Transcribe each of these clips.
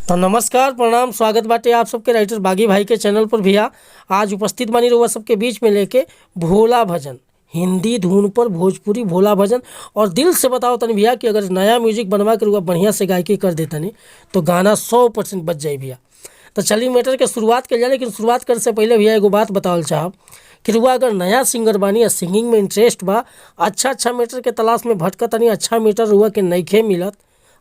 तो नमस्कार प्रणाम स्वागत बाटे आप सबके राइटर बागी भाई के चैनल पर। भैया आज उपस्थित बानी रहुआ सबके बीच में लेके भोला भजन, हिंदी धुन पर भोजपुरी भोला भजन। और दिल से बताओ तनी भैया कि अगर नया म्यूजिक बनवा के रहुआ बढ़िया से गायकी कर देतनी तो गाना 100% बच जाए भैया। तो चलिए मैटर के शुरुआत कर जाए, लेकिन शुरुआत करे से पहले भैया एगो बात बतावल चाहब कि रहुआ अगर नया सिंगर बानी या सिंगिंग में इंटरेस्ट बा, अच्छा मैटर के तलाश में भटकतनी, अच्छा मैटर रहुआ के नइखे मिलत,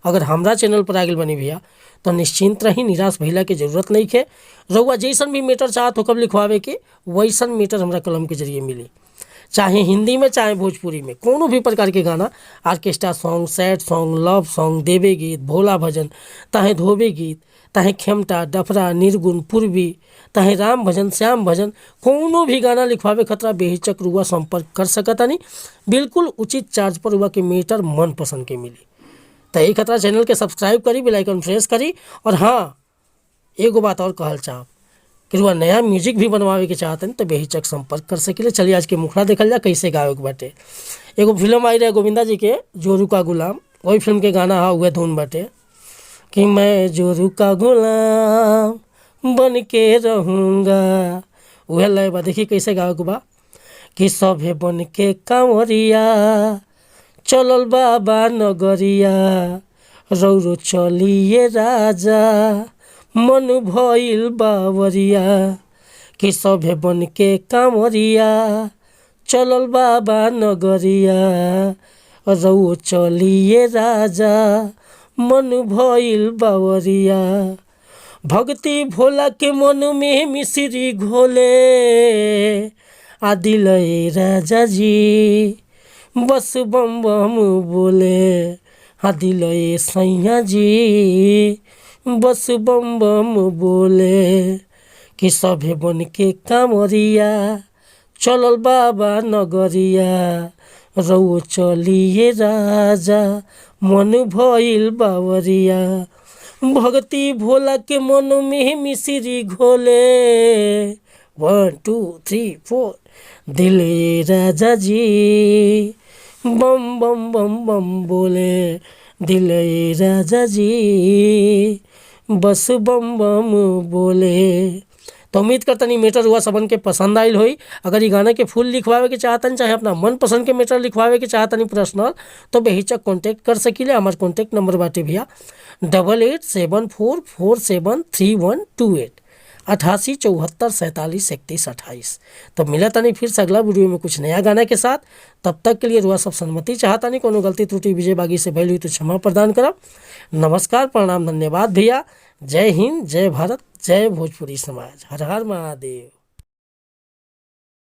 अगर हमरा चैनल पर आ गइल बनी भैया तो निश्चिंत रही, निराश भइला के जरूरत नहीं है। रहुआ जैसन भी मीटर चाहत हो कब लिखवावे के वैसन मीटर हमरा कलम के जरिए मिली, चाहे हिंदी में चाहे भोजपुरी में, कोनो भी प्रकार के गाना, orchestra song, sad song, love song, देवे गीत, भोला भजन, ताहे धोबे गीत, ताहे खेमटा, डफरा, निर्गुण, पूर्वी, ताहे राम भजन, श्याम भजन, कोनो भी गाना लिखवावे खतरा बेहिचक रुआ संपर्क कर सकतानी। बिल्कुल उचित चार्ज पर रुआ के मीटर मन पसंद के मिली। तो यही खतरा चैनल के सब्सक्राइब करी, बेल आइकन प्रेस करी। और हाँ, एगो बात और कहल चाहब कि रुआ नया म्यूजिक भी बनवावे के चाहतन तो बेहिचक संपर्क कर सकिले। चलिए आज के मुखड़ा देखल जा कैसे गावे के बाटे। एगो फिल्म आई रहे गोविंदा जी के, जोरू का गुलाम, वही फिल्म के गाना हा हुए धुन बाटे कि मैं जोरू का गुलाम बन के रहूँगा, वह लय बा। देखिए कैसे गावे के बा कि सभे बन के कांवरिया चलल बाबा नगरिया, रौरो चलिए राजा मन भइल बावरिया, कि सभे बन के कांवरिया चलल बाबा नगरिया, रौरो चलिए राजा मन भइल बावरिया। भक्ति भोला के मन में मिश्री घोले, आ दिलए राजा जी बस बम बम बोले, हाँ दिलए सैया जी बस बम बम बोले, कि सभे बन के कांवरिया चलल बाबा नगरिया, रौ चलिए राजा मन भइल बावरिया। भक्ति भोला के मन में मिश्री घोले, 1 2 3 4, दिले राजा जी बम बम बम बम बोले, दिले राजा जी बस बम बम बोले। तो उम्मीद करतनी मैटर हुआ सबन के पसंद आइल होई। अगर ये गाना के फुल लिखवावे के चाहतन, चाहे अपना मन पसंद के मैटर लिखवावे के चाहतनी पर्सनल, तो बेहिचक कॉन्टैक्ट कर सकीले। हमार कॉन्टैक्ट नंबर बाटे भैया 8874473128, 8874473128। तो मिला तनी फिर से अगला वीडियो में कुछ नया गाना के साथ। तब तक के लिए रुआ सब सहमति चाहता नहीं, कोनो गलती त्रुटि विजय बागी से भइल हुई तो क्षमा प्रदान करब। नमस्कार प्रणाम धन्यवाद भैया। जय हिंद, जय भारत, जय भोजपुरी समाज, हर हर महादेव।